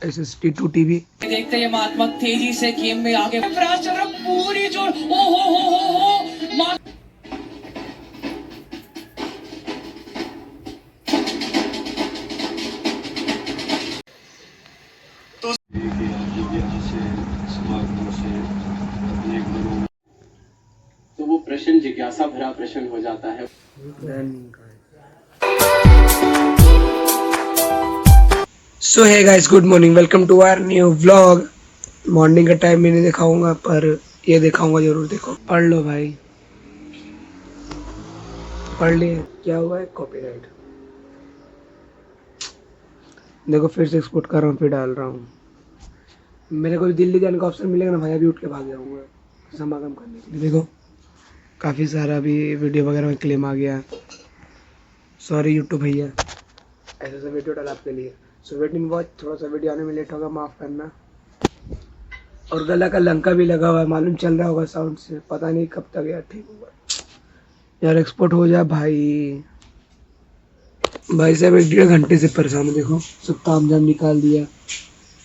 SST2 TV देखते ये महात्मा तेजी से गेम में आगे पूरी जोर ओ हो तो वो प्रश्न जिज्ञासा भरा प्रश्न हो जाता है। So hey guys, good morning, welcome to our new vlog. Morning का टाइम मैं नहीं दिखाऊंगा पर ये दिखाऊंगा जरूर। देखो, पढ़ लो भाई, पढ़ लिए। क्या हुआ है? कॉपीराइट। देखो, फिर से एक्सपोर्ट कर रहा हूँ, फिर डाल रहा हूँ। मेरे को भी दिल्ली जाने का ऑप्शन मिलेगा ना भाई, अभी उठ के भाग जाऊंगा समागम करने के लिए। देखो, काफ़ी सारा अभी वीडियो वगैरह में क्लेम आ गया। सॉरी यूट्यूब भैया, ऐसा सा वीडियो डाला आपके लिए। सो वेट इन वॉच, थोड़ा सा वीडियो आने में लेट होगा, माफ़ करना। और गला का लंका भी लगा हुआ है, मालूम चल रहा होगा साउंड से, पता नहीं कब तक यार ठीक होगा। यार एक्सपोर्ट हो जा भाई। भाई साहब 1-1.5 घंटे से परेशान हूँ। देखो, सब ताम झाम निकाल दिया,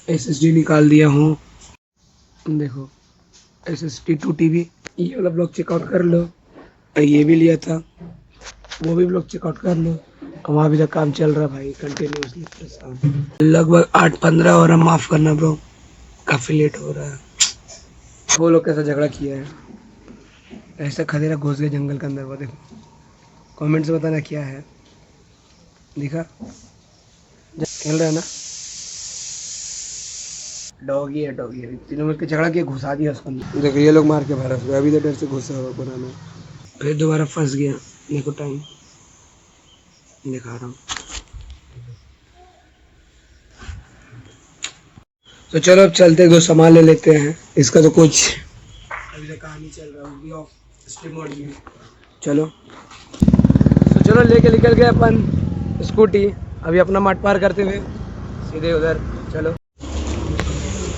SSD निकाल दिया हूँ। देखो, SST2 टीवी, ये वाला ब्लॉग चेकआउट कर लो। ये भी लिया था, वो भी ब्लॉग चेकआउट कर लो। वहाँ भी तक काम चल रहा भाई, कंटिन्यूसली परेशान। लगभग 8:15 हो रहा, माफ़ करना ब्रो, काफ़ी लेट हो रहा है। वो लोग कैसा झगड़ा किया है, ऐसा खदेरा घुस गया जंगल के अंदर। वो देखो, कमेंट से बताना क्या है। दिखा, खेल रहा है ना, डॉगी है, डॉगी है। तीनों मिलकर झगड़ा किया, घुसा दिया उसको अंदर। देखो, ये लोग मार के भरा उसको, अभी तो डर से घुसा हुआ कोना में, फिर दोबारा फंस गया। देखो टाइम दिखा रहा हूँ। तो चलो अब चलते, दो सामान ले लेते हैं। इसका तो कुछ अभी तक कहानी चल रहा होगी ऑफ स्ट्रीम मोड में। चलो तो चलो, लेके निकल गए अपन स्कूटी। अभी अपना मठ पार करते हुए सीधे उधर चलो,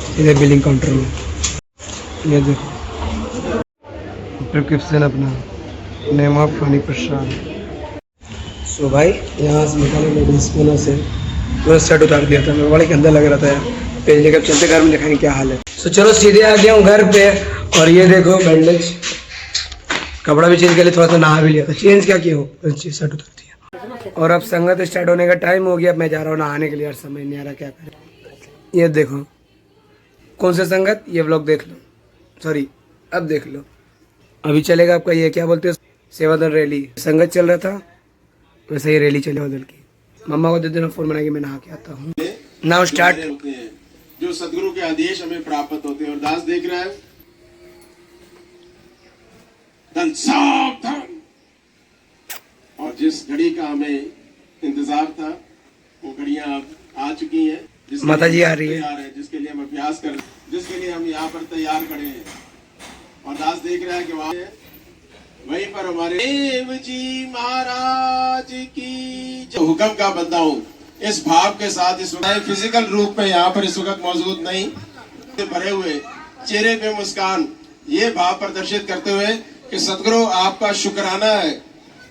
सीधे बिलिंग काउंटर में। ये देखो, प्रिस्क्रिप्शन अपना, नेम ऑफ फनी प्रशांत। सो भाई, यहाँ से निकाले लेडीज कोना से पूरा शर्ट उतार दिया था। मैं बड़े गंदा लग रहा था यार। पेज लेकर चलते, घर में दिखाएंगे क्या हाल है। सो चलो, सीधे आ गया हूँ घर पे। और ये देखो बैंडेज, कपड़ा भी चेंज कर लिया, थोड़ा सा नहा भी लिया था। चेंज क्या किया हो, शर्ट उतार दिया। और अब संगत स्टार्ट होने का टाइम हो गया। मैं जा रहा हूँ नहाने के लिए, यार समझ नहीं आ रहा क्या करें। ये देखो, कौन सा संगत, ये व्लॉग देख लो, सॉरी अब देख लो। अभी चलेगा आपका ये क्या बोलते हैं, सेवादल रैली। संगत चल रहा था, वैसे ही रैली चले बदल की। मम्मा को दे देना फोन बना के, मैं नहा के आता हूँ। Now start. जो सदगुरु के आदेश हमें प्राप्त होते हैं। और दास देख रहा है, धन सावधान। और जिस घड़ी का हमें इंतजार था, वो घड़ियां अब आ चुकी हैं। माता जी आ रही है, जिसके लिए हम अभ्यास कर, जिसके लिए हम यहाँ पर तैयार खड़े हैं। और दास देख रहा है कि वहां वहीं पर हमारे देव जी महाराज की जो हुक्म का बंदा हूँ, इस भाव के साथ इस वक्त फिजिकल रूप में यहाँ पर इस वक्त मौजूद नहीं, भरे हुए चेहरे पे मुस्कान, ये भाव प्रदर्शित करते हुए कि सदगुरु आपका शुक्राना है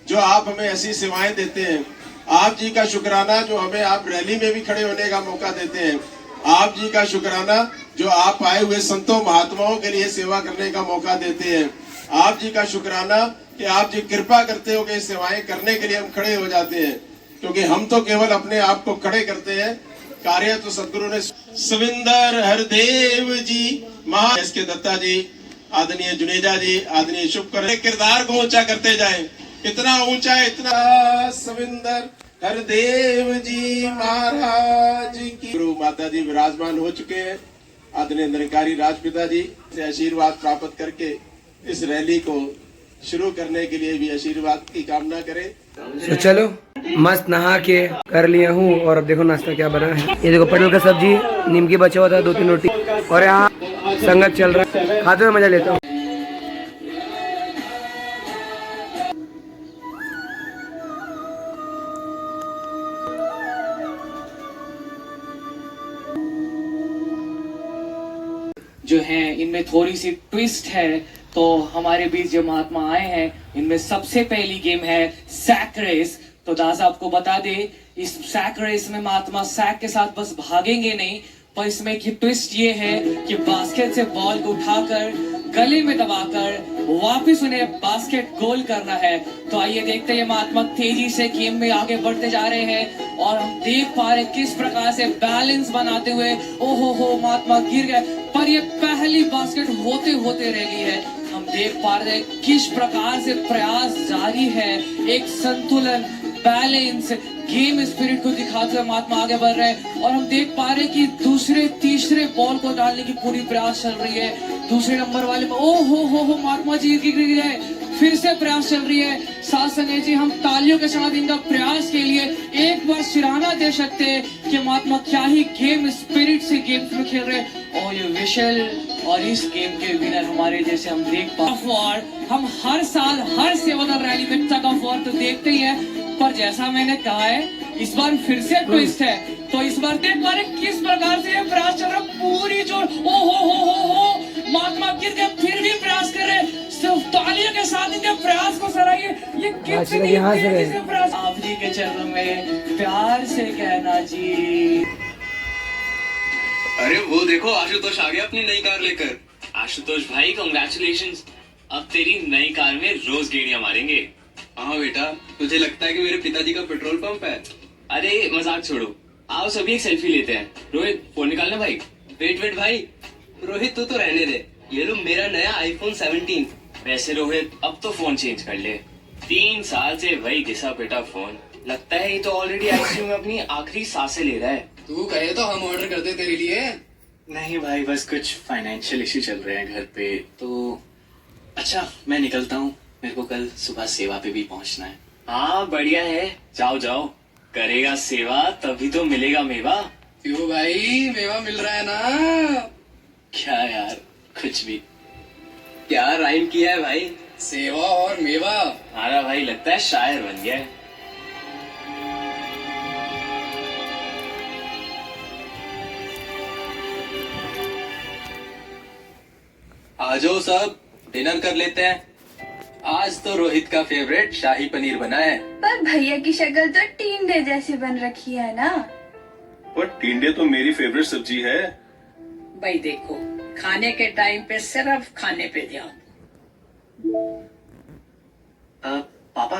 जो आप हमें ऐसी सेवाएं देते हैं। आप जी का शुक्राना जो हमें आप रैली में भी खड़े होने का मौका देते हैं। आप जी का शुक्राना जो आप आए हुए संतों महात्माओं के लिए सेवा करने का मौका देते हैं। आप जी का शुक्राना कि आप जी कृपा करते हो कि सेवाएं करने के लिए हम खड़े हो जाते हैं, क्योंकि हम तो केवल अपने आप को खड़े करते हैं, कार्य तो सदगुरु ने। सविंदर हरदेव जी महा के दत्ता जी, आदरणीय जुनेजा जी, आदरणीय शुभकर किरदार को ऊंचा करते जाए, इतना ऊंचा, इतना। सविंदर हरदेव जी महाराज की गुरु माता जी विराजमान हो चुके हैं। आदरणीय निरंकारी राजपिता जी से आशीर्वाद प्राप्त करके इस रैली को शुरू करने के लिए भी आशीर्वाद की कामना करें। तो चलो, मस्त नहा के कर लिया हूँ। और अब देखो नाश्ता क्या बना है। ये देखो, पटल का सब्जी, नीम की बचा हुआ था, 2-3 रोटी। और यहाँ संगत चल रहा है, खाते हुए मजा लेता हूँ। जो है इनमें थोड़ी सी ट्विस्ट है। तो हमारे बीच जो महात्मा आए हैं, इनमें सबसे पहली गेम है सैक रेस। तो दास आपको बता दे, इस सैक रेस में महात्मा सैक के साथ बस भागेंगे नहीं, पर इसमें की ट्विस्ट ये है कि बास्केट से बॉल को उठाकर गले में दबाकर वापस उन्हें बास्केट गोल करना है। तो आइए देखते हैं महात्मा तेजी से गेम में आगे बढ़ते जा रहे हैं और हम देख पा रहे किस प्रकार से बैलेंस बनाते हुए ओहो हो महात्मा गिर गए, पर ये पहली बास्केट होते होते रह गई है। हम देख पा रहे हैं किस प्रकार से प्रयास जारी है, एक संतुलन, बैलेंस, गेम स्पिरिट को दिखाते हुए महात्मा आगे बढ़ रहे हैं। और हम देख पा रहे हैं कि दूसरे तीसरे बॉल को डालने की पूरी प्रयास चल रही है। दूसरे नंबर वाले में ओ हो महात्मा जी गिर गए, फिर से प्रयास चल रही है। साथ संजय जी हम तालियों के साथ इनका प्रयास के लिए एक बार सिराहना दे सकते हैं कि महात्मा क्या ही गेम स्पिरिट से गेम्स में खेल रहे हैं। और ये विशल और इस गेम के विनर हमारे जैसे हम देख पा वॉर, हम हर साल हर सेवादल रैली में टग ऑफ वॉर तो देखते ही हैं, पर जैसा मैंने कहा है इस बार फिर से ट्विस्ट है। तो इस बार देख पा रहे किस प्रकार से ये प्रयास चल रहा है, पूरी जोर ओ हो महात्मा गिर के फिर भी प्रयास कर रहे हैं। सिर्फ तालियों के साथ इनके प्रयास को सराहिए। ये कितनी तेजी से प्रयास, आप जी के चरणों में प्यार से कहना जी। अरे वो देखो आशुतोष आ गया अपनी नई कार लेकर। आशुतोष भाई कांग्रेचुलेशंस, अब तेरी नई कार में रोज गेड़ियां मारेंगे। हाँ बेटा, तुझे लगता है कि मेरे पिताजी का पेट्रोल पंप है? अरे मजाक छोड़ो, आओ सभी एक सेल्फी लेते हैं। रोहित फोन निकालना भाई। वेट भाई, रोहित तू तो रहने दे, ये लो मेरा नया आईफोन 17। वैसे रोहित अब तो फोन चेंज कर ले, 3 साल से वही घिसा पिटा फोन। लगता है ये तो ऑलरेडी आईसीयू में अपनी आखिरी सांसें ले रहा है। तू कहे तो हम ऑर्डर कर दे तेरे लिए। नहीं भाई, बस कुछ फाइनेंशियल इश्यू चल रहे हैं घर पे तो। अच्छा मैं निकलता हूँ, मेरे को कल सुबह सेवा पे भी पहुँचना है। हाँ बढ़िया है, जाओ जाओ, करेगा सेवा तभी तो मिलेगा मेवा। क्यों भाई, मेवा मिल रहा है ना? क्या यार, कुछ भी। क्या राइम किया है भाई, सेवा और मेवा। हमारा भाई लगता है शायर बन गया है। आ जाओ सब, डिनर कर लेते हैं। आज तो रोहित का फेवरेट शाही पनीर बना है। पर भैया की शक्ल तो टिंडे जैसी बन रखी है ना। पर टिंडे तो मेरी फेवरेट सब्जी है। भाई देखो, खाने के टाइम पे सिर्फ खाने पे ध्यान। पापा,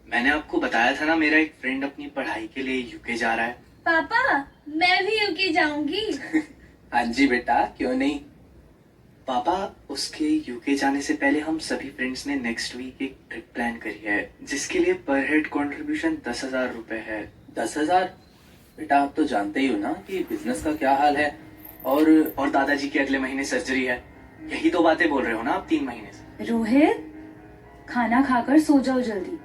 मैंने आपको बताया था ना मेरा एक फ्रेंड अपनी पढ़ाई के लिए यूके जा रहा है। पापा मैं भी यूके जाऊंगी। हाँ जी बेटा, क्यों नहीं। पापा, उसके यूके जाने से पहले हम सभी फ्रेंड्स ने नेक्स्ट वीक एक ट्रिप प्लान करी है, जिसके लिए पर हेड कंट्रीब्यूशन 10,000 रुपए है। 10,000? बेटा आप तो जानते ही हो ना कि बिजनेस का क्या हाल है। और दादाजी की अगले महीने सर्जरी है। यही तो बातें बोल रहे हो ना आप 3 महीने से। रोहित खाना खाकर सो जाओ जल्दी,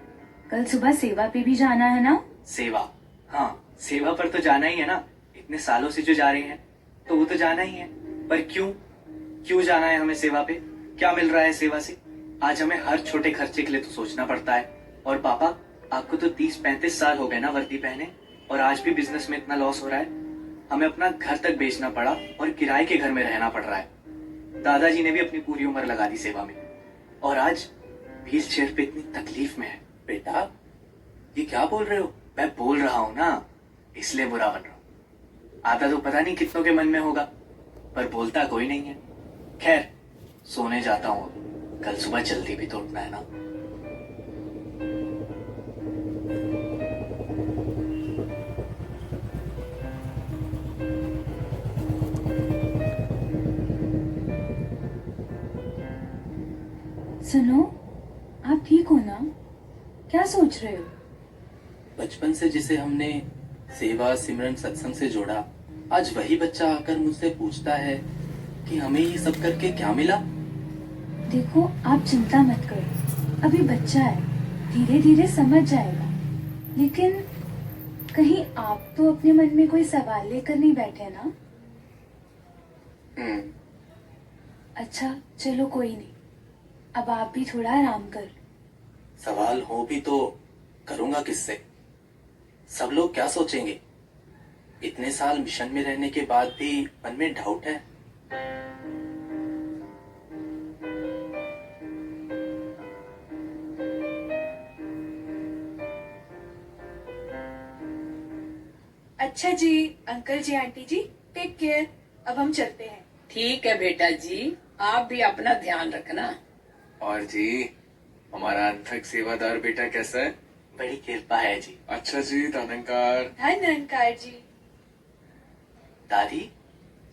कल सुबह सेवा पे भी जाना है ना। सेवा? हाँ, सेवा पर तो जाना ही है ना, इतने सालों से जो जा रहे हैं तो वो तो जाना ही है। पर क्यों जाना है हमें सेवा पे? क्या मिल रहा है सेवा से? आज हमें हर छोटे खर्चे के लिए तो सोचना पड़ता है। और पापा, आपको तो 30-35 साल हो गए ना वर्दी पहने, और आज भी बिजनेस में इतना लॉस हो रहा है। हमें अपना घर तक बेचना पड़ा और किराए के घर में रहना पड़ रहा है। दादाजी ने भी अपनी पूरी उम्र लगा दी सेवा में, और आज व्हील चेयर पे इतनी तकलीफ में है। बेटा ये क्या बोल रहे हो? मैं बोल रहा हूँ ना, इसलिए बुरा बन रहा हूँ। आता तो पता नहीं कितनों के मन में होगा, पर बोलता कोई नहीं है। खैर, सोने जाता हूँ, कल सुबह जल्दी भी तो उठना है ना। सुनो, आप ठीक हो ना? क्या सोच रहे हो? बचपन से जिसे हमने सेवा, सिमरन, सत्संग से जोड़ा, आज वही बच्चा आकर मुझसे पूछता है कि हमें ये सब करके क्या मिला। देखो आप चिंता मत करो, अभी बच्चा है, धीरे धीरे समझ जाएगा। लेकिन कहीं आप तो अपने मन में कोई सवाल लेकर नहीं बैठे ना? अच्छा चलो कोई नहीं, अब आप भी थोड़ा आराम कर। सवाल हो भी तो करूंगा किससे? सब लोग क्या सोचेंगे? इतने साल मिशन में रहने के बाद भी मन में डाउट है। अच्छा जी, अंकल जी, आंटी जी, टेक केयर, अब हम चलते हैं। ठीक है बेटा जी, आप भी अपना ध्यान रखना। और जी, हमारा अनथक सेवादार बेटा कैसा है? बड़ी कृपा है जी। अच्छा जी, धनंकार। धन निरंकार जी। दादी,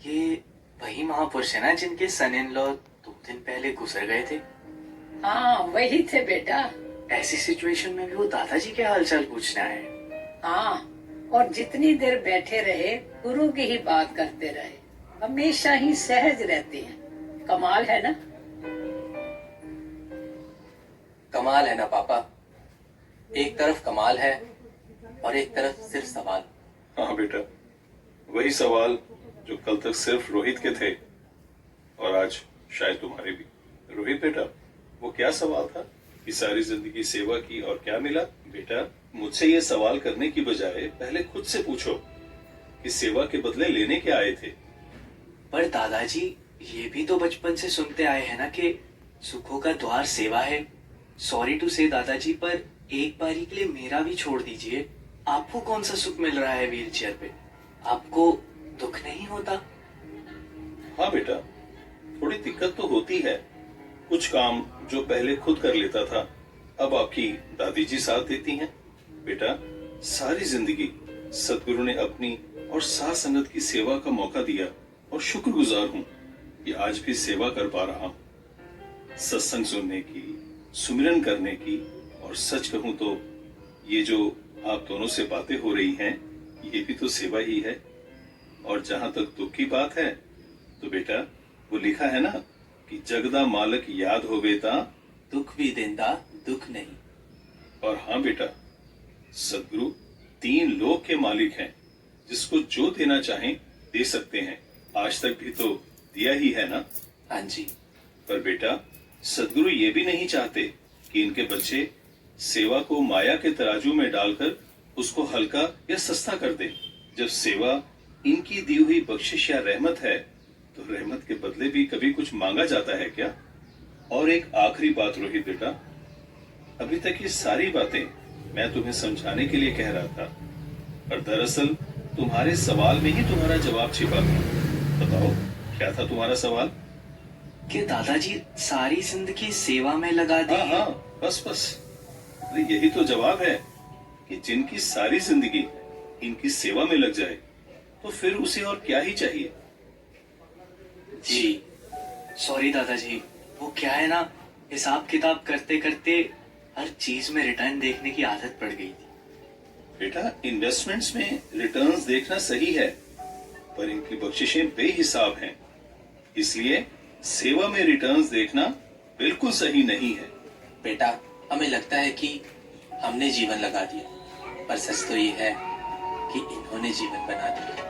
ये वही महापुरुष है ना जिनके सन इन लॉ 2 दिन पहले गुजर गए थे? हाँ वही थे बेटा। ऐसी सिचुएशन में भी वो दादाजी के हालचाल पूछने आए। हाँ, और जितनी देर बैठे रहे गुरु की ही बात करते रहे, हमेशा ही सहज रहते हैं। कमाल है ना? कमाल है ना पापा, एक तरफ कमाल है और एक तरफ सिर्फ सवाल। हाँ बेटा, वही सवाल जो कल तक सिर्फ रोहित के थे और आज शायद तुम्हारे भी। रोहित बेटा, वो क्या सवाल था कि सारी जिंदगी सेवा की और क्या मिला? बेटा, मुझसे ये सवाल करने की बजाय पहले खुद से पूछो कि सेवा के बदले लेने क्या आए थे। पर दादाजी, ये भी तो बचपन से सुनते आए हैं ना कि सुखों का द्वार सेवा है। सॉरी टू से दादाजी, पर एक बारी के लिए मेरा भी छोड़ दीजिए। आपको कौन सा सुख मिल रहा है व्हील चेयर पे? आपको दुख नहीं होता? हाँ बेटा, थोड़ी दिक्कत तो होती है। कुछ काम जो पहले खुद कर लेता था अब आपकी दादी जी साथ देती हैं। बेटा, सारी जिंदगी सदगुरु ने अपनी और साथ संगत की सेवा का मौका दिया और शुक्रगुजार हूँ कि आज भी सेवा कर पा रहा हूँ। सत्संग सुनने की, सुमिरन करने की, और सच कहूँ तो ये जो आप दोनों से बातें हो रही हैं ये भी तो सेवा ही है। और जहाँ तक दुख की बात है तो बेटा, वो लिखा है ना कि जगदा मालक याद होवे ता दुख भी देंदा दुख नहीं। और हाँ बेटा, सदगुरु 3 लोक के मालिक हैं, जिसको जो देना चाहें दे सकते हैं। आज तक भी तो दिया ही है ना। हाँ जी। पर बेटा, सदगुरु ये भी नहीं चाहते कि इनके बच्चे सेवा को माया के तराजू में डालकर उसको हल्का या सस्ता कर दें। जब सेवा इनकी दी हुई बख्शिश या रहमत है तो रहमत के बदले भी कभी कुछ मांगा जाता है क्या? और एक आखिरी बात रोहित बेटा, अभी तक ये सारी बातें मैं तुम्हें समझाने के लिए कह रहा था, पर दरअसल तुम्हारे सवाल में ही तुम्हारा जवाब छिपा था। बताओ, क्या था तुम्हारा सवाल? कि दादाजी सारी जिंदगी सेवा में लगा दी। हाँ हाँ, बस बस, अरे यही तो जवाब है कि जिनकी सारी जिंदगी इनकी सेवा में लग जाए तो फिर उसे और क्या ही चाहिए। जी सॉरी दादाजी, वो क्या है ना, हिसाब किताब करते करते हर चीज में रिटर्न देखने की आदत पड़ गई थी। बेटा, इन्वेस्टमेंट्स में रिटर्न्स देखना सही है, पर इनकी बख्शिशें बेहिसाब हैं, इसलिए सेवा में रिटर्न्स देखना बिल्कुल सही नहीं है। बेटा, हमें लगता है कि हमने जीवन लगा दिया, पर सच तो ये है कि इन्होंने जीवन बना दिया।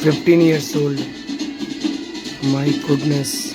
15 years old. My goodness.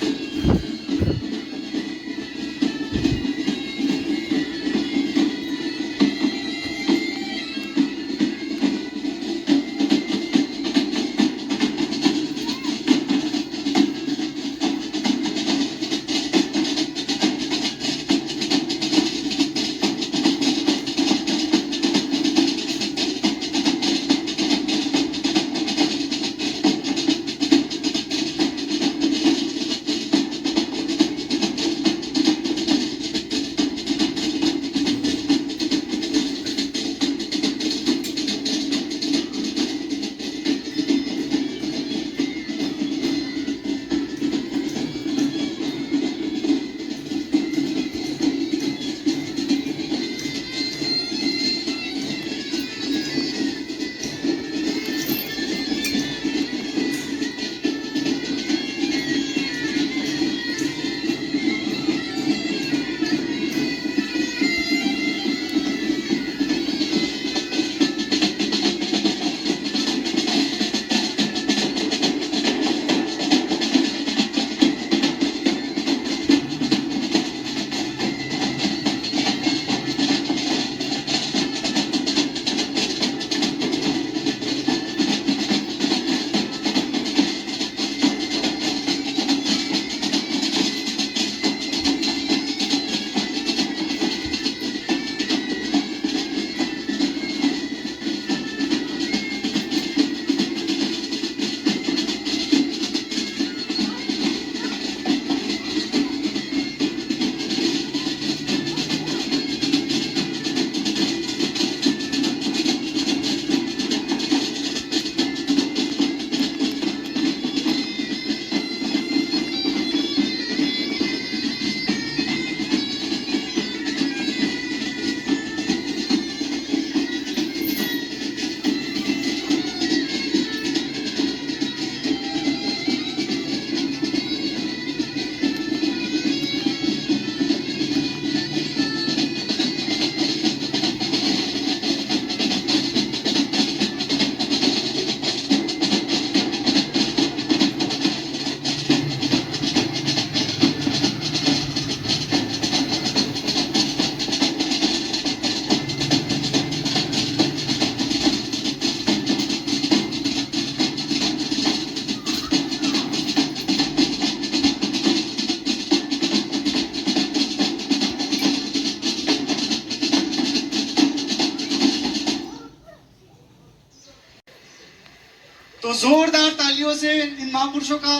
तो जोरदार तालियों से इन महापुरुषों का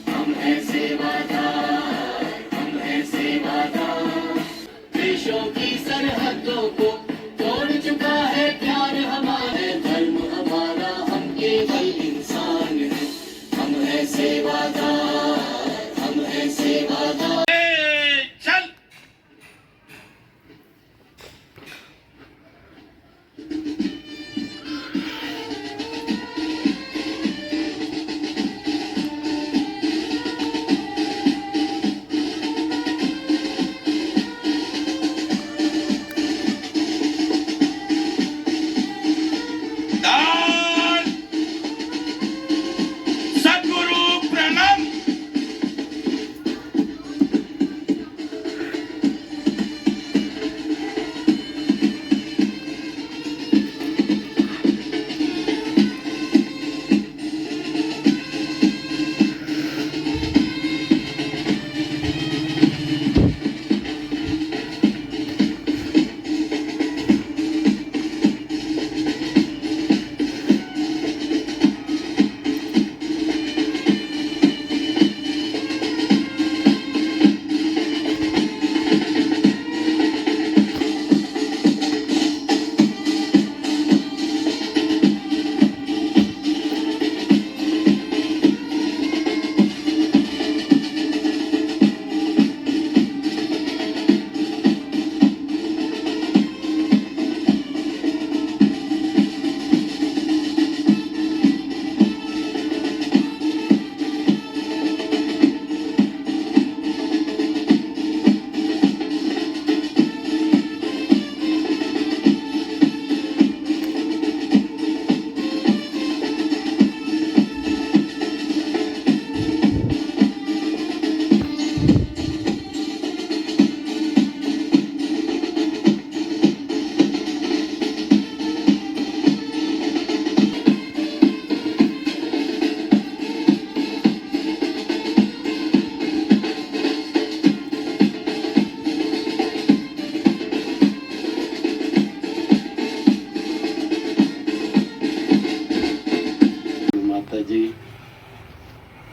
हम है सेवादार, हम है सेवादार। देशों की सरहदों को तोड़ चुका है प्यार हमारे, धर्म हमारा, हम केवल इंसान हैं। हम है सेवादार, हम है सेवादार। चल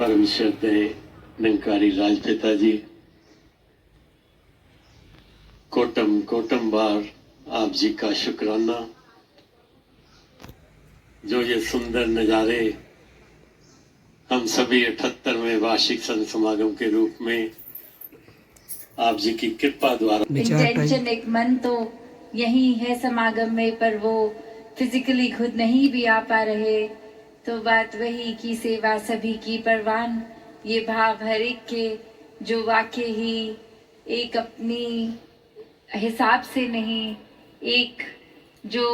परम श्रद्धेय निरंकारी राजपिता जी, कोटम कोटम बार आप जी का शुक्राना। जो ये सुंदर नज़ारे हम सभी 78वें वार्षिक संत समागम के रूप में आप जी की कृपा द्वारा, इंटेंशन एक मन तो यही है समागम में, पर वो फिजिकली खुद नहीं भी आ पा रहे, तो बात वही की सेवा सभी की परवान। ये भाव हर एक के जो वाकई ही एक अपनी हिसाब से नहीं, एक जो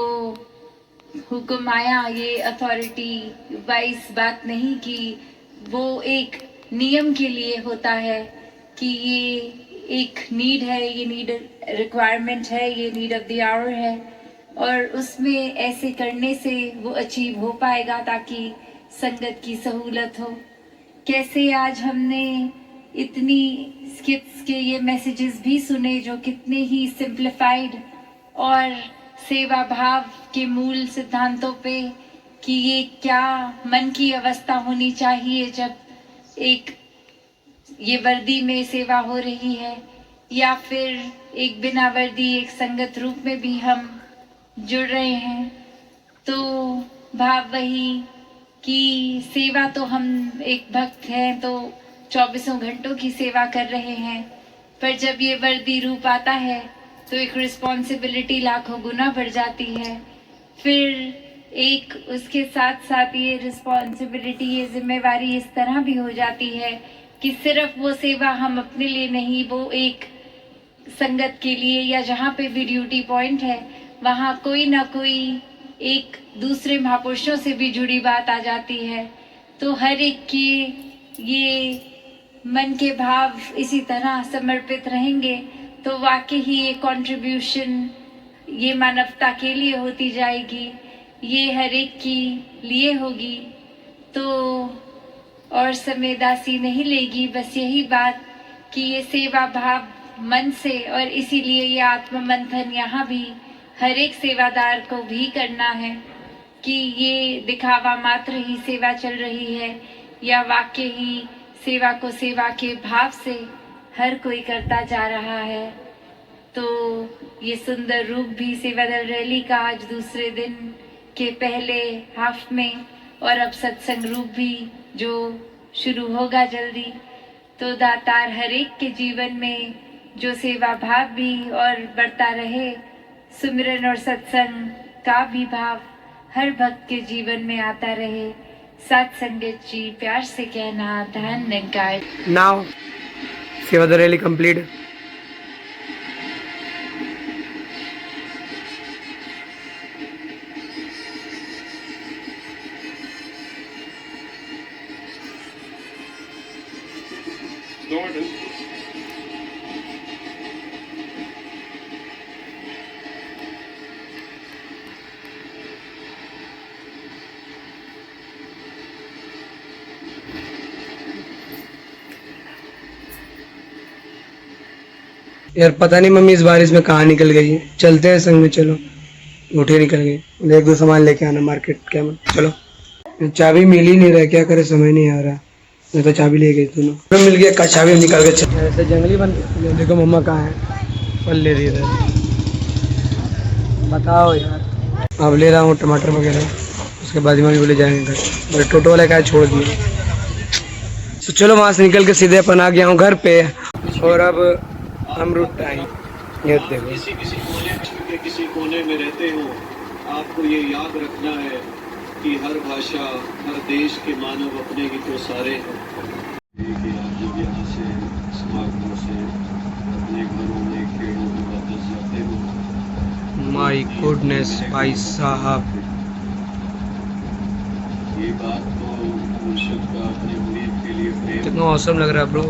हुक्म आया, ये अथॉरिटी वाइज बात नहीं कि वो एक नियम के लिए होता है कि ये एक नीड है, ये नीड रिक्वायरमेंट है, ये नीड ऑफ द आवर है, और उसमें ऐसे करने से वो अचीव हो पाएगा ताकि संगत की सहूलत हो। कैसे आज हमने इतनी स्किट्स के ये मैसेजेस भी सुने जो कितने ही सिंप्लीफाइड और सेवा भाव के मूल सिद्धांतों पे, कि ये क्या मन की अवस्था होनी चाहिए जब एक ये वर्दी में सेवा हो रही है, या फिर एक बिना वर्दी एक संगत रूप में भी हम जुड़ रहे हैं। तो भाव वही कि सेवा तो हम एक भक्त हैं तो 24 घंटों की सेवा कर रहे हैं, पर जब ये वर्दी रूप आता है तो एक रिस्पॉन्सिबिलिटी लाखों गुना बढ़ जाती है। फिर एक उसके साथ साथ ये रिस्पॉन्सिबिलिटी, ये जिम्मेवारी इस तरह भी हो जाती है कि सिर्फ वो सेवा हम अपने लिए नहीं, वो एक संगत के लिए, या जहाँ पे भी ड्यूटी पॉइंट है वहाँ कोई ना कोई एक दूसरे महापुरुषों से भी जुड़ी बात आ जाती है। तो हर एक की ये मन के भाव इसी तरह समर्पित रहेंगे तो वाकई ही ये कंट्रीब्यूशन ये मानवता के लिए होती जाएगी, ये हर एक के लिए होगी। तो और समय दासी नहीं लेगी, बस यही बात कि ये सेवा भाव मन से, और इसीलिए ये आत्म मंथन यहाँ भी हर एक सेवादार को भी करना है कि ये दिखावा मात्र ही सेवा चल रही है या वाकई ही सेवा को सेवा के भाव से हर कोई करता जा रहा है। तो ये सुंदर रूप भी सेवा दल रैली का आज दूसरे दिन के पहले हाफ में, और अब सत्संग रूप भी जो शुरू होगा जल्दी। तो दातार हर एक के जीवन में जो सेवा भाव भी और बढ़ता रहे, सुमिरन और सत्संग का भी भाव हर भक्त के जीवन में आता रहे। साथ संगत जी प्यार से कहना धन्यवाद। नाउ सेवा द रैली कंप्लीट। यार पता नहीं मम्मी इस बारिश में कहाँ निकल गई। चलते हैं संग में, चलो। उठे निकल गई। एक दो सामान लेके आना मार्केट। क्या चलो। चाबी मिल ही नहीं रहा, क्या करे समझ नहीं आ रहा। मैं तो चाबी ले गई दोनों मिल गया, चाबी निकाल के चल। ऐसे जंगली बन गए। देखो मम्मा कहाँ है, फल ले रही है। बताओ यार। अब ले रहा हूँ टमाटर वगैरह, उसके बाद मम्मी बोले जाएंगे घर। और टोटो वाला क्या छोड़ दिया। तो चलो वहाँ से निकल के सीधे अपन आ गया हूँ घर पे। और अब अमृत टाइम। ये देखो, किसी कोने के किसी कोने में रहते हो, आपको ये याद रखना है कि हर भाषा, हर देश के मानव अपने ही तो सारे हैं। यहाँ से समागमों से अपने घरों में खेड़ों में वापस जाते हो। माय गुडनेस भाई साहब, ये बात तो मुर्शिद का अपने मुरीद के लिए प्रेम। कितना औसम लग रहा है ब्रो।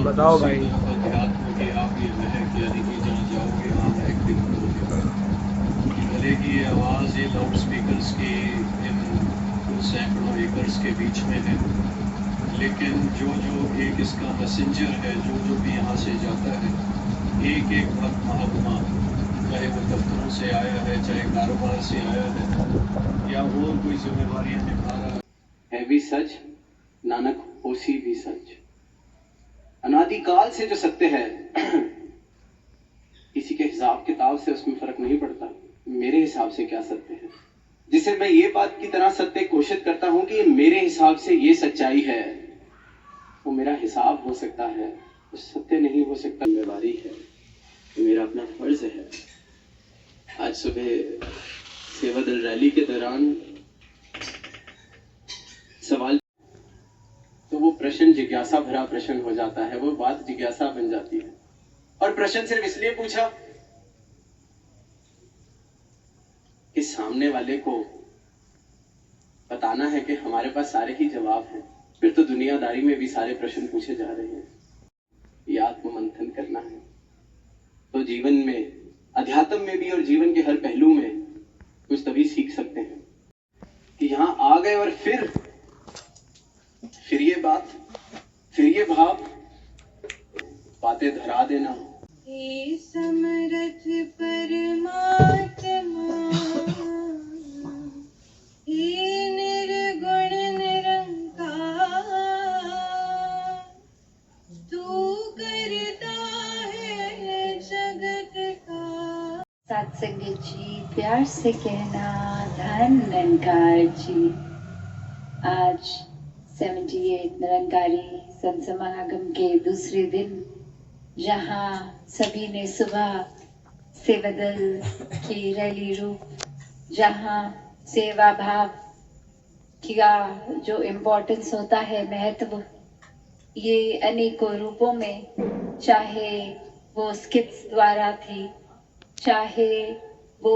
बताओ भाई। अध्यात्म के आप ये महक, यानी कि जहाँ जाओगे वहाँ महक भी करोगे। भले की ये आवाज़ ये लाउड स्पीकर्स की इन सैकड़ों एकर्स के बीच में है, लेकिन जो एक इसका मैसेंजर है, जो भी यहाँ से जाता है, एक भक्त महात्मा, चाहे वो दफ्तरों से आया है, चाहे कारोबार से आया है, या और कोई जिम्मेवारियाँ निभा रहा है। भी सच नानक होसी भी सच। अनादिकाल से जो सत्य है किसी के हिसाब किताब से उसमें फर्क नहीं पड़ता। मेरे हिसाब से क्या सत्य है, जिसे मैं ये बात की तरह सत्य घोषित करता हूं कि मेरे हिसाब से ये सच्चाई है, वो मेरा हिसाब हो सकता है, वो सत्य नहीं हो सकता। जिम्मेवारी है, मेरा अपना फर्ज है। आज सुबह सेवा दल रैली के दौरान सवाल, तो वो प्रश्न जिज्ञासा भरा प्रश्न हो जाता है, वो बात जिज्ञासा बन जाती है। और प्रश्न सिर्फ इसलिए पूछा कि सामने वाले को बताना है कि हमारे पास सारे ही जवाब हैं। फिर तो दुनियादारी में भी सारे प्रश्न पूछे जा रहे हैं। ये आत्ममंथन करना है तो जीवन में, अध्यात्म में भी और जीवन के हर पहलू में कुछ तभी सीख सकते हैं कि यहां आ गए और फिर ये बात, फिर ये भाव, बातें धरा देना। हे समरथ परमात्मा, हे निर्गुण निरंकार, तू करता है जगत का। सत्संग जी, प्यार से कहना धन निरंकार जी। आज 78 निरंकारी संत समागम के दूसरे दिन, जहाँ सभी ने सुबह सेवा दल की रैली रूप, जहाँ सेवा भाव का जो इम्पोर्टेंस होता है, महत्व, ये अनेकों रूपों में, चाहे वो स्किट्स द्वारा थी, चाहे वो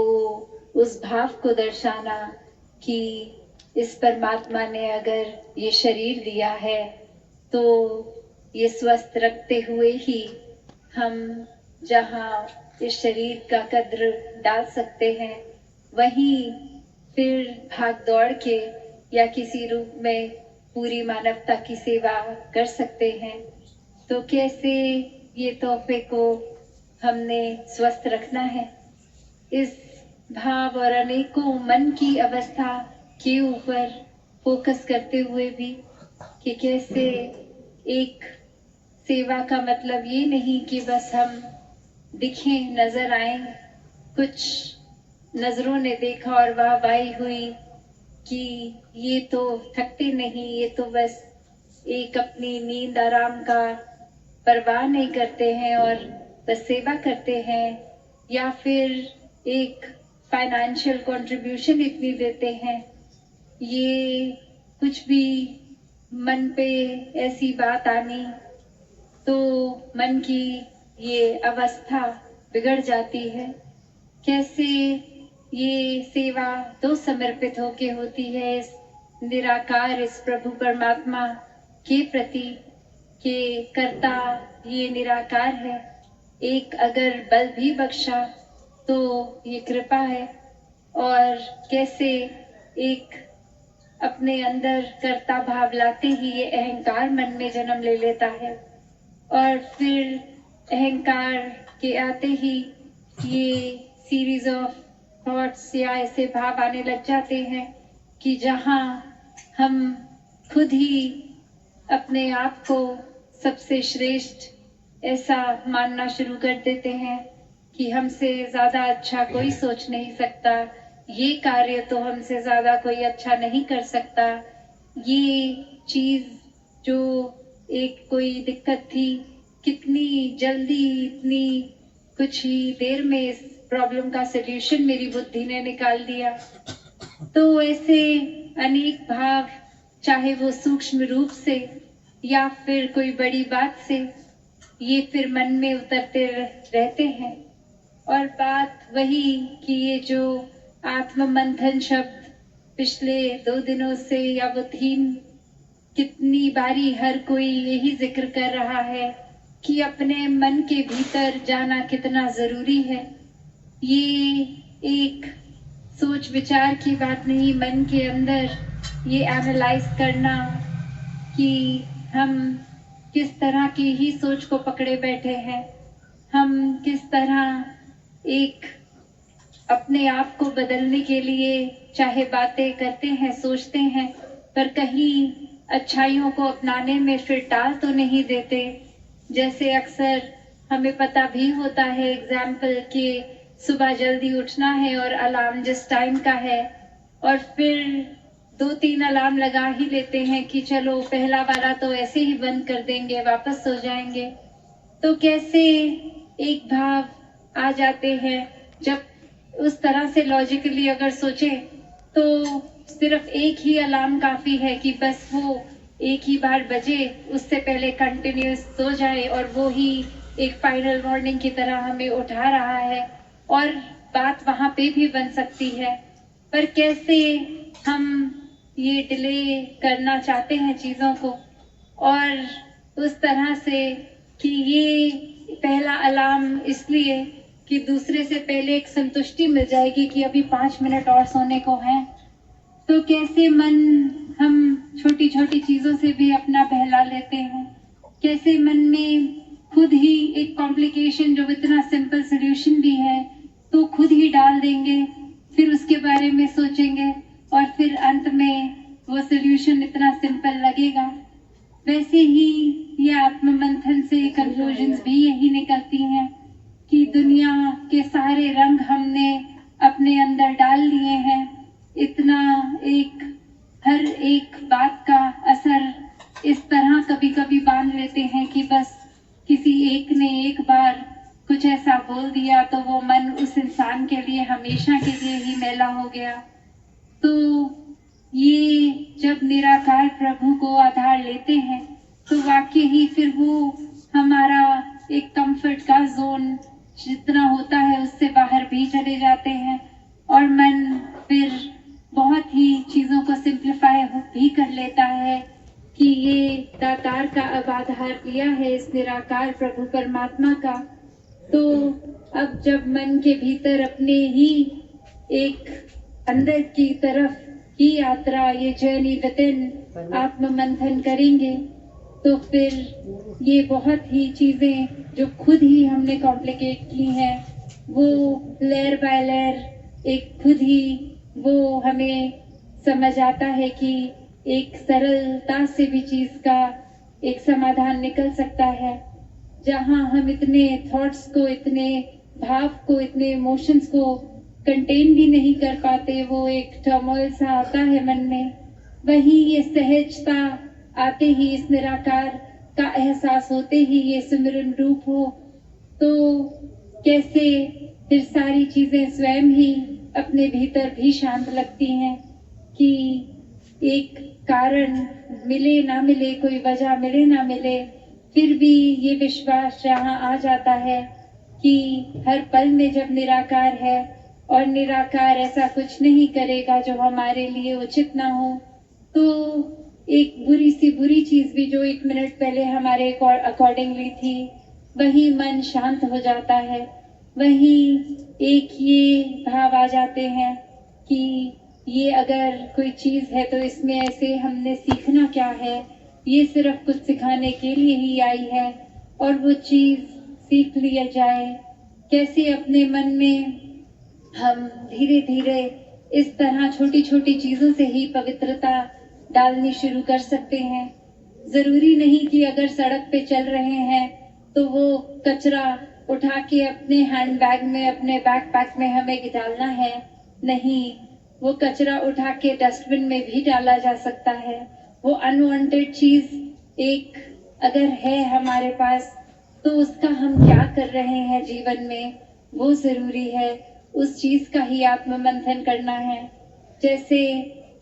उस भाव को दर्शाना कि इस परमात्मा ने अगर ये शरीर दिया है तो ये स्वस्थ रखते हुए ही हम जहाँ इस शरीर का कद्र डाल सकते हैं, वहीं फिर भाग दौड़ के या किसी रूप में पूरी मानवता की सेवा कर सकते हैं। तो कैसे ये तोहफे को हमने स्वस्थ रखना है, इस भाव और अनेकों मन की अवस्था के ऊपर फोकस करते हुए भी कि कैसे एक सेवा का मतलब ये नहीं कि बस हम दिखें, नजर आए। कुछ नजरों ने देखा और वाहवाही हुई कि ये तो थकते नहीं, ये तो बस एक अपनी नींद आराम का परवाह नहीं करते हैं और बस सेवा करते हैं, या फिर एक फाइनेंशियल कंट्रीब्यूशन इतनी देते हैं। ये कुछ भी मन पे ऐसी बात आनी तो मन की ये अवस्था बिगड़ जाती है। कैसे ये सेवा तो समर्पित होके होती है इस निराकार, इस प्रभु परमात्मा के प्रति, के कर्ता ये निराकार है। एक अगर बल भी बख्शा तो ये कृपा है। और कैसे एक अपने अंदर कर्ता भाव लाते ही ये अहंकार मन में जन्म ले लेता है, और फिर अहंकार के आते ही ये सीरीज ऑफ थॉट्स या ऐसे भाव आने लग जाते हैं कि जहाँ हम खुद ही अपने आप को सबसे श्रेष्ठ ऐसा मानना शुरू कर देते हैं कि हमसे ज्यादा अच्छा कोई सोच नहीं सकता, ये कार्य तो हमसे ज्यादा कोई अच्छा नहीं कर सकता। ये चीज जो एक कोई दिक्कत थी, कितनी जल्दी, इतनी कुछ ही देर में इस प्रॉब्लम का सलूशन मेरी बुद्धि ने निकाल दिया। तो ऐसे अनेक भाव, चाहे वो सूक्ष्म रूप से या फिर कोई बड़ी बात से, ये फिर मन में उतरते रहते हैं। और बात वही कि ये जो आत्म मंथन शब्द पिछले 2 दिनों से, या वो थीम, कितनी बारी हर कोई यही जिक्र कर रहा है कि अपने मन के भीतर जाना कितना जरूरी है। ये एक सोच विचार की बात नहीं, मन के अंदर ये एनालाइज करना कि हम किस तरह की ही सोच को पकड़े बैठे हैं, हम किस तरह एक अपने आप को बदलने के लिए चाहे बातें करते हैं, सोचते हैं, पर कहीं अच्छाइयों को अपनाने में फिर टाल तो नहीं देते। जैसे अक्सर हमें पता भी होता है एग्जाम्पल कि सुबह जल्दी उठना है और अलार्म जिस टाइम का है, और फिर 2-3 अलार्म लगा ही लेते हैं कि चलो पहला वाला तो ऐसे ही बंद कर देंगे, वापस सो जाएंगे। तो कैसे एक भाव आ जाते हैं जब उस तरह से लॉजिकली अगर सोचे तो सिर्फ एक ही अलार्म काफी है कि बस वो एक ही बार बजे, उससे पहले कंटिन्यूस सो जाए और वो ही एक फाइनल वार्निंग की तरह हमें उठा रहा है, और बात वहां पे भी बन सकती है। पर कैसे हम ये डिले करना चाहते हैं चीजों को, और उस तरह से कि ये पहला अलार्म इसलिए कि दूसरे से पहले एक संतुष्टि मिल जाएगी कि अभी 5 मिनट और सोने को हैं। तो कैसे मन हम छोटी छोटी चीजों से भी अपना बहला लेते हैं, कैसे मन में खुद ही एक कॉम्प्लिकेशन जो इतना सिंपल सोल्यूशन भी है तो खुद ही डाल देंगे, फिर उसके बारे में सोचेंगे और फिर अंत में वो सोल्यूशन इतना सिंपल लगेगा। वैसे ही ये आत्ममंथन से कंक्लूजन्स भी यही निकलती हैं कि दुनिया के सारे रंग हमने अपने अंदर डाल लिए हैं, इतना एक हर एक बात का असर इस तरह कभी कभी बांध लेते हैं कि बस किसी एक ने एक बार कुछ ऐसा बोल दिया तो वो मन उस इंसान के लिए हमेशा के लिए ही मैला हो गया। तो ये जब निराकार प्रभु को आधार लेते हैं तो वाकई ही फिर वो हमारा एक कंफर्ट का जोन जितना होता है उससे बाहर भी चले जाते हैं, और मन फिर बहुत ही चीजों को सिंप्लीफाई भी कर लेता है कि ये दातार का अब आधार लिया है इस निराकार प्रभु परमात्मा का। तो अब जब मन के भीतर अपने ही एक अंदर की तरफ की यात्रा, ये जर्नी विदिन आत्ममंथन करेंगे तो फिर ये बहुत ही चीजें जो खुद ही हमने कॉम्प्लिकेट की हैं वो लेयर बाय लेयर एक खुद ही वो हमें समझ आता है कि एक सरलता से भी चीज का एक समाधान निकल सकता है। जहां हम इतने थॉट्स को, इतने भाव को, इतने इमोशंस को कंटेन भी नहीं कर पाते, वो एक टर्मोइल सा आता है मन में, वही ये सहजता आते ही, इस निराकार का एहसास होते ही ये सिमरन रूप हो, तो कैसे फिर सारी चीजें स्वयं ही अपने भीतर भी शांत लगती हैं कि एक कारण मिले ना मिले, कोई वजह मिले ना मिले, फिर भी ये विश्वास जहाँ आ जाता है कि हर पल में जब निराकार है और निराकार ऐसा कुछ नहीं करेगा जो हमारे लिए उचित ना हो, तो एक बुरी सी बुरी चीज भी जो 1 मिनट पहले हमारे अकॉर्डिंगली थी, वही मन शांत हो जाता है, वही एक ये भाव आ जाते हैं कि ये अगर कोई चीज है तो इसमें ऐसे हमने सीखना क्या है, ये सिर्फ कुछ सिखाने के लिए ही आई है और वो चीज सीख लिया जाए। कैसे अपने मन में हम धीरे धीरे इस तरह छोटी छोटी चीजों से ही पवित्रता डालनी शुरू कर सकते हैं। जरूरी नहीं कि अगर सड़क पे चल रहे हैं तो वो कचरा उठा के अपने हैंडबैग में, अपने बैकपैक में हमें डालना है, नहीं, वो कचरा उठा के डस्टबिन में भी डाला जा सकता है। वो अनवांटेड चीज एक अगर है हमारे पास तो उसका हम क्या कर रहे हैं जीवन में वो जरूरी है, उस चीज का ही आत्ममंथन करना है। जैसे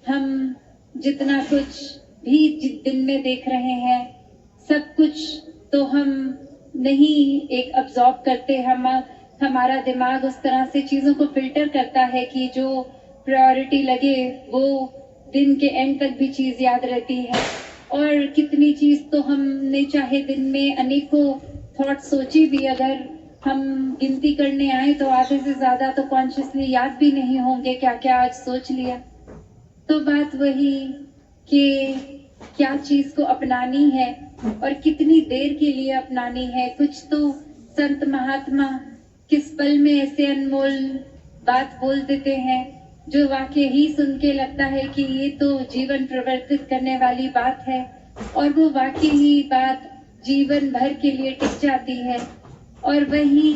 हम जितना कुछ भी दिन में देख रहे हैं, सब कुछ तो हम नहीं एक अब्सॉर्ब करते, हमारा दिमाग उस तरह से चीजों को फिल्टर करता है कि जो प्रायोरिटी लगे वो दिन के एंड तक भी चीज याद रहती है। और कितनी चीज तो हमने चाहे दिन में अनेकों थॉट सोची भी, अगर हम गिनती करने आए तो आधे से ज्यादा तो कॉन्शियसली याद भी नहीं होंगे क्या क्या आज सोच लिया। तो बात वही कि क्या चीज को अपनानी है और कितनी देर के लिए अपनानी है। कुछ तो संत महात्मा किस पल में ऐसे अनमोल बात बोल देते हैं जो वाकई ही सुन के लगता है कि ये तो जीवन परिवर्तित करने वाली बात है, और वो वाकई ही बात जीवन भर के लिए टिक जाती है। और वहीं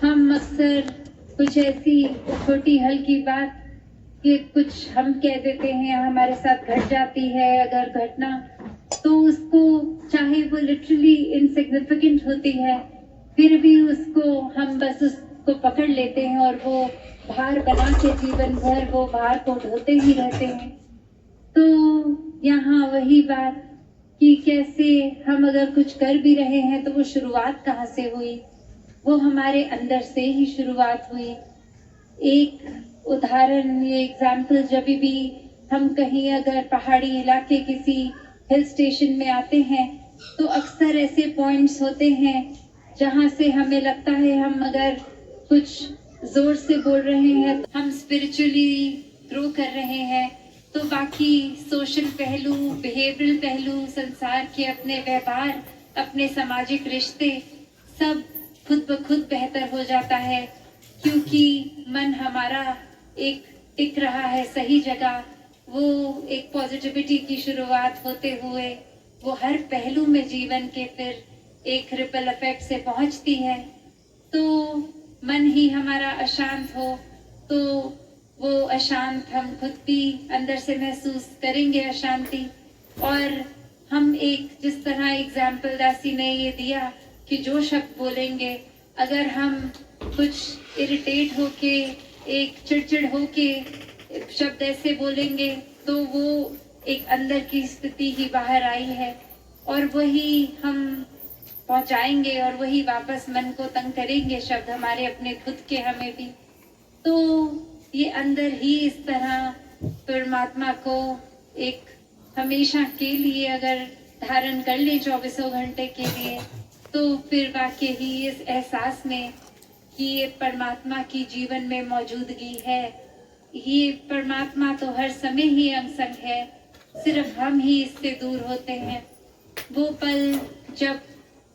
हम अक्सर कुछ ऐसी छोटी हल्की बात कि कुछ हम कह देते हैं, हमारे साथ घट जाती है अगर घटना, तो उसको चाहे वो लिटरली इनसिग्निफिकेंट होती है, फिर भी उसको हम बस उसको पकड़ लेते हैं और वो भार बना के जीवन भर वो भार को ढोते ही रहते हैं। तो यहाँ वही बात कि कैसे हम अगर कुछ कर भी रहे हैं तो वो शुरुआत कहाँ से हुई, वो हमारे अंदर से ही शुरुआत हुई। एक उदाहरण, ये एग्जाम्पल, जब भी हम कहीं अगर पहाड़ी इलाके किसी हिल स्टेशन में आते हैं तो अक्सर ऐसे पॉइंट्स होते हैं जहाँ से हमें लगता है हम अगर कुछ जोर से बोल रहे हैं, हम स्पिरिचुअली ग्रो कर रहे हैं, तो बाकी सोशल पहलू, बिहेवियरल पहलू, संसार के अपने व्यवहार, अपने सामाजिक रिश्ते सब खुद ब खुद बेहतर हो जाता है, क्योंकि मन हमारा एक टिक रहा है सही जगह। वो एक पॉजिटिविटी की शुरुआत होते हुए वो हर पहलू में जीवन के फिर एक रिपल इफेक्ट से पहुंचती है। तो मन ही हमारा अशांत हो तो वो अशांत हम खुद भी अंदर से महसूस करेंगे अशांति। और हम एक जिस तरह एग्जाम्पल दासी ने ये दिया कि जो शब्द बोलेंगे, अगर हम कुछ इरिटेट होके, एक चिड़चिड़ होके शब्द ऐसे बोलेंगे तो वो एक अंदर की स्थिति ही बाहर आई है, और वही हम पहुंचाएंगे और वही वापस मन को तंग करेंगे शब्द हमारे अपने खुद के हमें भी। तो ये अंदर ही इस तरह परमात्मा को एक हमेशा के लिए अगर धारण कर ले 24 घंटे के लिए, तो फिर वाकई ही इस एहसास में कि ये परमात्मा की जीवन में मौजूदगी है, ये परमात्मा तो हर समय ही अंग संग है, सिर्फ हम ही इससे दूर होते हैं। वो पल जब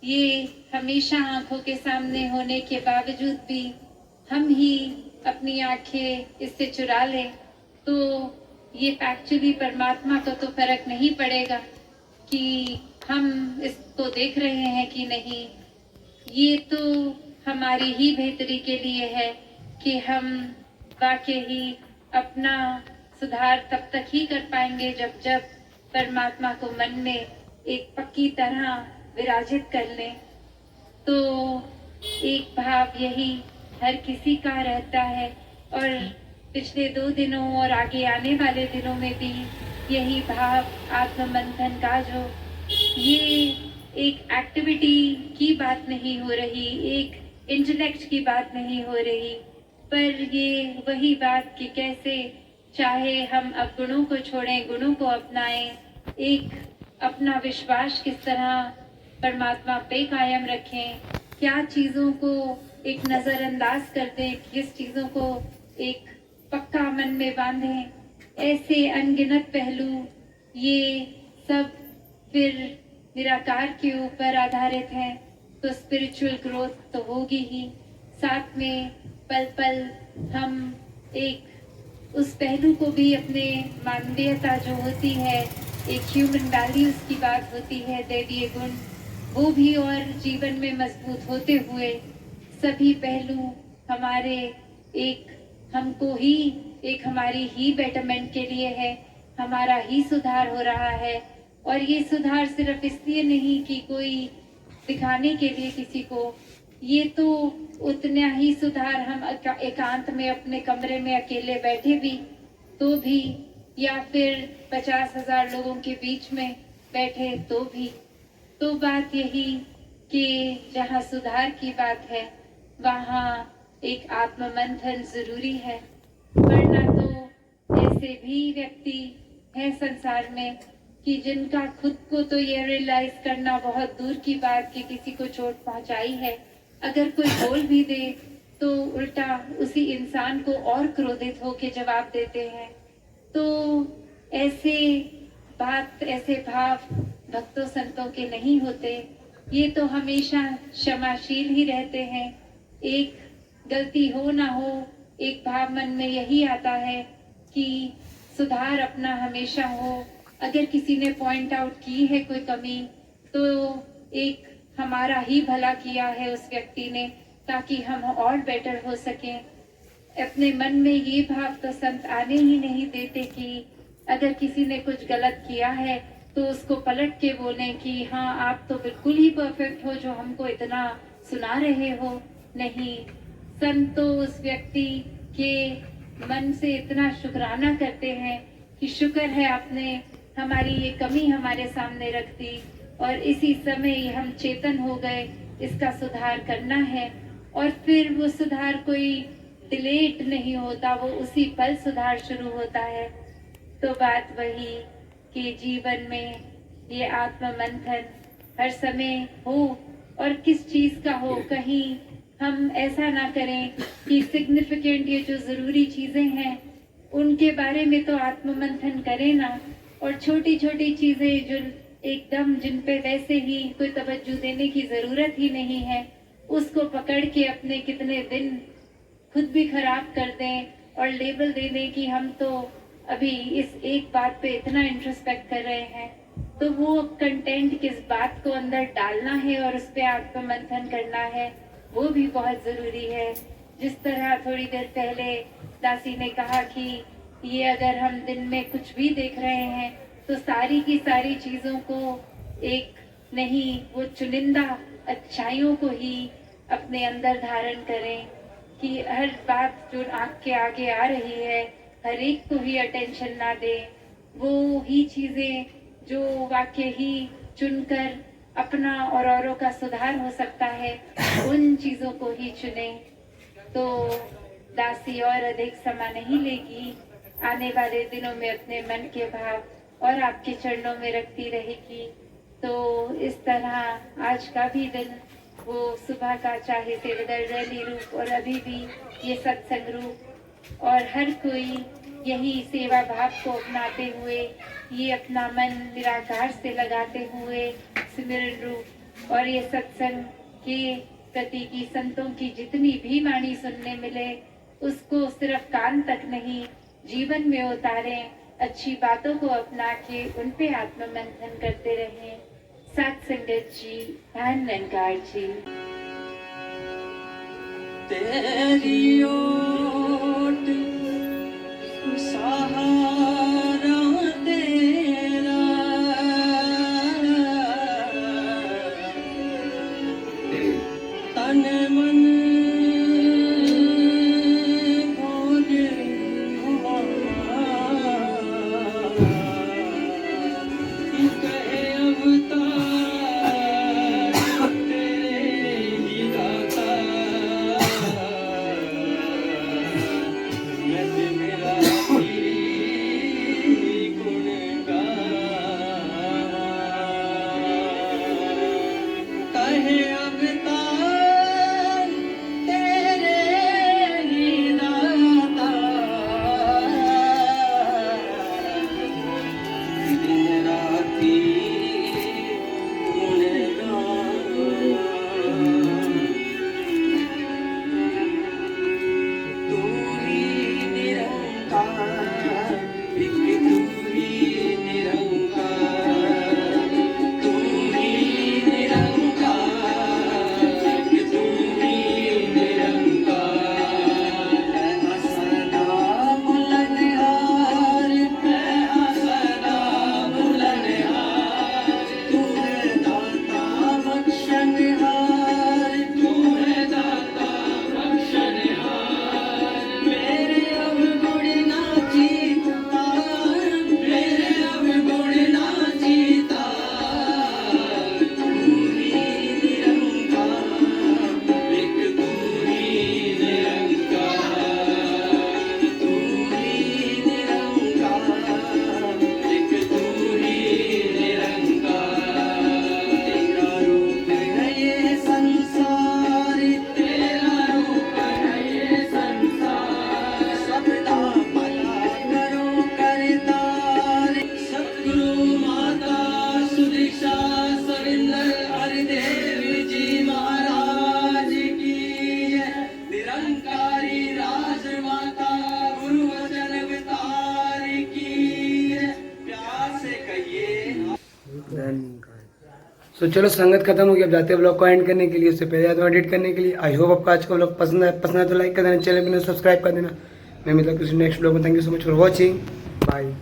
ये हमेशा आंखों के सामने होने के बावजूद भी हम ही अपनी आंखें इससे चुरा लें, तो ये एक्चुअली परमात्मा को तो फर्क नहीं पड़ेगा कि हम इसको देख रहे हैं कि नहीं। ये तो हमारी ही बेहतरी के लिए है कि हम वाकई ही अपना सुधार तब तक ही कर पाएंगे जब जब परमात्मा को मन में एक पक्की तरह विराजित कर लें। तो एक भाव यही हर किसी का रहता है, और पिछले 2 दिनों और आगे आने वाले दिनों में भी यही भाव आत्ममंथन का, जो ये एक एक्टिविटी की बात नहीं हो रही, एक इंटेलेक्ट की बात नहीं हो रही, पर ये वही बात कि कैसे चाहे हम अब गुणों को छोड़ें, गुणों को अपनाएं, एक अपना विश्वास किस तरह परमात्मा पे कायम रखें, क्या चीज़ों को एक नज़रअंदाज कर दें, किस चीज़ों को एक पक्का मन में बांधें, ऐसे अनगिनत पहलू ये सब फिर निराकार के ऊपर आधारित हैं। तो स्पिरिचुअल ग्रोथ तो होगी ही, साथ में पल पल हम एक उस पहलू को भी, अपने मानवीयता जो होती है, एक ह्यूमन वैल्यूज की बात होती है, दैवीय गुण, वो भी और जीवन में मजबूत होते हुए सभी पहलू हमारे एक हमको ही एक हमारी ही बेटरमेंट के लिए है, हमारा ही सुधार हो रहा है। और ये सुधार सिर्फ इसलिए नहीं कि कोई दिखाने के लिए किसी को, ये तो उतना ही सुधार हम एकांत में अपने कमरे में अकेले बैठे भी तो भी, या फिर 50,000 लोगों के बीच में बैठे तो भी। तो बात यही कि जहाँ सुधार की बात है वहाँ एक आत्ममंथन जरूरी है, वरना तो ऐसे भी व्यक्ति हैं संसार में कि जिनका खुद को तो ये रियलाइज करना बहुत दूर की बात कि किसी को चोट पहुंचाई है, अगर कोई बोल भी दे तो उल्टा उसी इंसान को और क्रोधित होकर जवाब देते हैं। तो ऐसे बात, ऐसे भाव भक्तों संतों के नहीं होते, ये तो हमेशा क्षमाशील ही रहते हैं। एक गलती हो ना हो, एक भाव मन में यही आता है कि सुधार अपना हमेशा हो। अगर किसी ने पॉइंट आउट की है कोई कमी, तो एक हमारा ही भला किया है उस व्यक्ति ने, ताकि हम और बेटर हो सकें। अपने मन में ये भाव तो संत आने ही नहीं देते कि अगर किसी ने कुछ गलत किया है तो उसको पलट के बोले कि हाँ आप तो बिल्कुल ही परफेक्ट हो जो हमको इतना सुना रहे हो। नहीं, संत तो उस व्यक्ति के मन से इतना शुक्राना करते हैं कि शुक्र है आपने हमारी ये कमी हमारे सामने रख दी और इसी समय हम चेतन हो गए, इसका सुधार करना है। और फिर वो सुधार कोई डिलेट नहीं होता, वो उसी पल सुधार शुरू होता है। तो बात वही कि जीवन में ये आत्म मंथन हर समय हो, और किस चीज का हो। कहीं हम ऐसा ना करें कि सिग्निफिकेंट ये जो जरूरी चीजें हैं उनके बारे में तो आत्म मंथन करें ना, और छोटी छोटी चीजें जो एकदम जिन पे वैसे ही कोई तवज्जो देने की जरूरत ही नहीं है, उसको पकड़ के अपने कितने दिन खुद भी खराब कर दें और लेबल दे दें कि हम तो अभी इस एक बात पे इतना इंट्रोस्पेक्ट कर रहे हैं। तो वो कंटेंट किस बात को अंदर डालना है और उस पर आत्म मंथन करना है, वो भी बहुत जरूरी है। जिस तरह थोड़ी देर पहले दासी ने कहा कि ये अगर हम दिन में कुछ भी देख रहे हैं तो सारी की सारी चीजों को एक नहीं, वो चुनिंदा अच्छाइयों को ही अपने अंदर धारण करें, कि हर बात जो आँख के आगे आ रही है हर एक को ही अटेंशन ना दे। वो ही चीजें जो वाक्य ही चुनकर अपना और औरों का सुधार हो सकता है, उन चीजों को ही चुने। तो दासी और अधिक समय नहीं लेगी, आने वाले दिनों में अपने मन के भाव और आपके चरणों में रखती रहेगी। तो इस तरह आज का भी दिन, वो सुबह का चाहे सेवादल रैली रूप और अभी भी ये सत्संग रूप, और हर कोई यही सेवा भाव को अपनाते हुए, ये अपना मन निराकार से लगाते हुए सिमरन रूप और ये सत्संग के प्रति की संतों की जितनी भी वाणी सुनने मिले उसको सिर्फ कान तक नहीं जीवन में उतारें, अच्छी बातों को अपना के उन पे आत्म मंथन करते रहें। सात संगत जी, धन निरंकार जी। तेरी ओट सहारा तेरा, तन मन खोज कहे अवतार तेरे ही दाता, तो चलो संगत खत्म हो गई, अब जाते हैं ब्लॉग को एंड करने के लिए। उससे पहले जाते हैं एडिट करने के लिए। आई होप आपको आज का ब्लॉग पसंद है तो लाइक कर देना, चैनल को सब्सक्राइब कर देना। मैं मिलता हूँ किसी नेक्स्ट ब्लॉग में। Thank you so much for watching, bye.